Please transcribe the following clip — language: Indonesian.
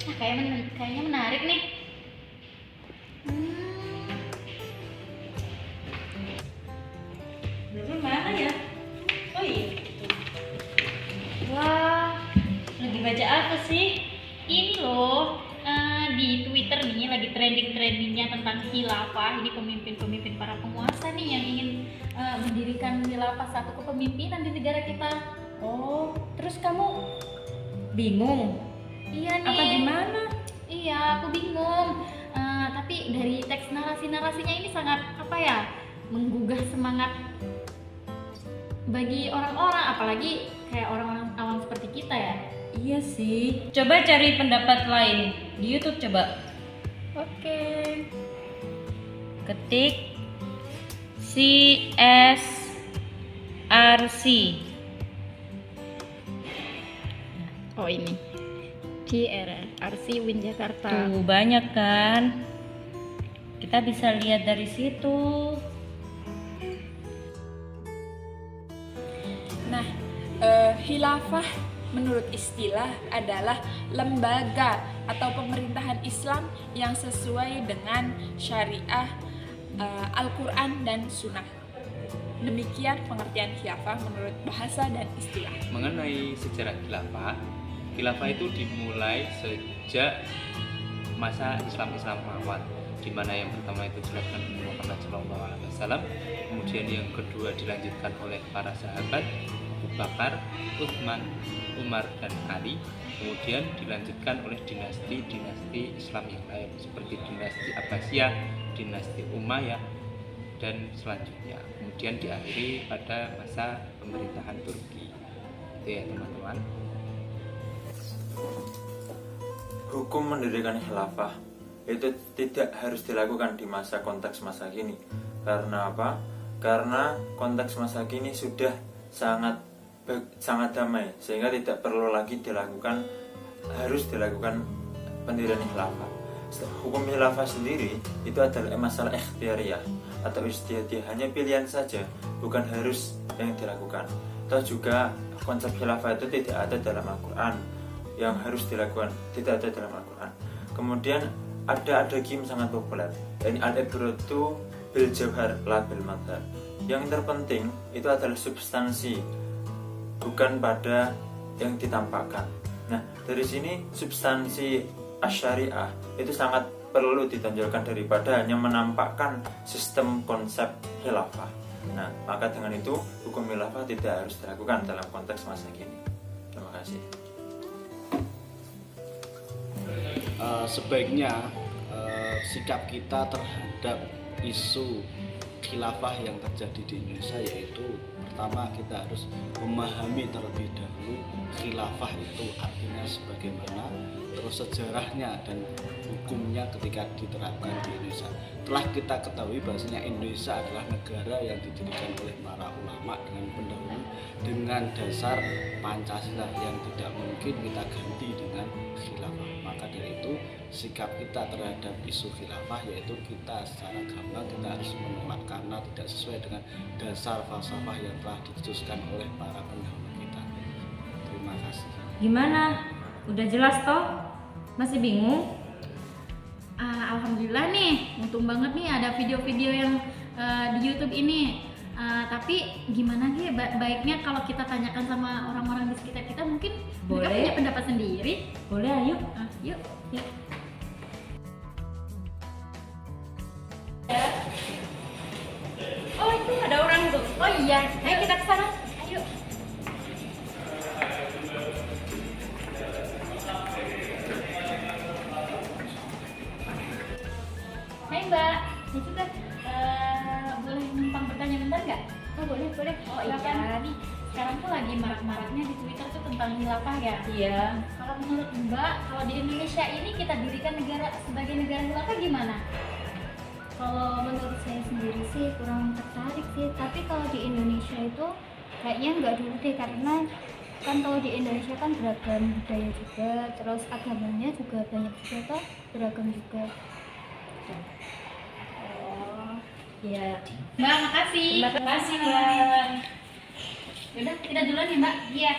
Nah, kayaknya menarik nih. Berapa mana ya? Oh iya. Wah, lagi baca apa sih? Ini loh, di Twitter nih lagi trending-trendingnya tentang khilafah. Ini pemimpin-pemimpin para penguasa nih yang ingin mendirikan khilafah, satu kepemimpinan di negara kita. Oh, terus kamu bingung? Iya nih. Apa gimana? Iya, aku bingung. Tapi dari teks narasi-narasinya ini sangat apa ya, menggugah semangat bagi orang-orang, apalagi kayak orang-orang awam seperti kita ya. Iya sih. Coba cari pendapat lain di YouTube coba. Oke. Ketik CSRC. Oh ini CSRC Win Jakarta. Tuh banyak kan? Kita bisa lihat dari situ. Nah, khilafah menurut istilah adalah lembaga atau pemerintahan Islam yang sesuai dengan syariah Al-Quran dan Sunnah. Demikian pengertian khilafah menurut bahasa dan istilah. Mengenai sejarah khilafah, khilafah itu dimulai sejak masa Islam awal, di mana yang pertama itu dilakukan oleh Muhammad SAW, kemudian yang kedua dilanjutkan oleh para sahabat Abu Bakar, Utsman, Umar, dan Ali, kemudian dilanjutkan oleh dinasti-dinasti Islam yang lain seperti dinasti Abbasiyah, dinasti Umayyah, dan selanjutnya. Kemudian diakhiri pada masa pemerintahan Turki. Itu ya teman-teman. Hukum mendirikan khilafah itu tidak harus dilakukan di konteks masa kini. Karena apa? Karena konteks masa kini sudah sangat damai, sehingga tidak perlu lagi harus dilakukan pendirian khilafah. Hukum khilafah sendiri itu adalah masalah ikhtiyariyah atau ijtihadiyah, hanya pilihan saja, bukan harus yang dilakukan. Atau juga konsep khilafah itu tidak ada dalam Al-Quran, yang harus dilakukan tidak ada dalam Al-Quran. Kemudian ada game sangat populer, yakni al-ibratu bil jawhar la bil madhar. Yang terpenting itu adalah substansi, bukan pada yang ditampakkan. Nah, dari sini substansi asy-syariah itu sangat perlu ditonjolkan daripada hanya menampakkan sistem konsep khilafah. Nah, maka dengan itu hukum khilafah tidak harus dilakukan dalam konteks masa kini. Terima kasih. Sebaiknya sikap kita terhadap isu khilafah yang terjadi di Indonesia, yaitu pertama kita harus memahami terlebih dahulu khilafah itu artinya sebagaimana, terus sejarahnya dan hukumnya ketika diterapkan di Indonesia. Telah kita ketahui bahwasanya Indonesia adalah negara yang didirikan oleh para ulama dengan pendahulu dengan dasar Pancasila yang tidak mungkin kita ganti dengan khilafah. Maka dari itu sikap kita terhadap isu khilafah yaitu kita secara gamblang kita harus menolak karena tidak sesuai dengan dasar falsafah yang telah dicetuskan oleh para pendahulu kita. Terima kasih. Gimana? Udah jelas toh? Masih bingung? Alhamdulillah nih, untung banget nih ada video-video yang di YouTube ini. Tapi gimana sih baiknya kalau kita tanyakan sama orang-orang di sekitar kita, mungkin mereka Boleh. punya pendapat sendiri. Boleh, ayo. Yuk. Oh, itu ada orang tuh. Oh iya, ayo kita ke sana. Ayo. Hai Mbak, itu kan boleh numpang bertanya bentar nggak? Oh boleh. Oh Silakan. iya nih, sekarang tuh lagi marak-maraknya di Twitter tuh tentang khilafah ya. Iya. Kalau menurut Mbak, kalau di Indonesia ini kita dirikan sebagai negara khilafah gimana? Kalau menurut saya sendiri sih kurang tertarik sih, tapi kalau di Indonesia itu kayaknya nggak dulu deh, karena kan kalau di Indonesia kan beragam budaya juga, terus agamanya juga banyak juga toh, beragam juga. Oh, iya. Mbak, makasih. Terima kasih, Mbak. Yaudah, kita duluan ya Mbak. Iya.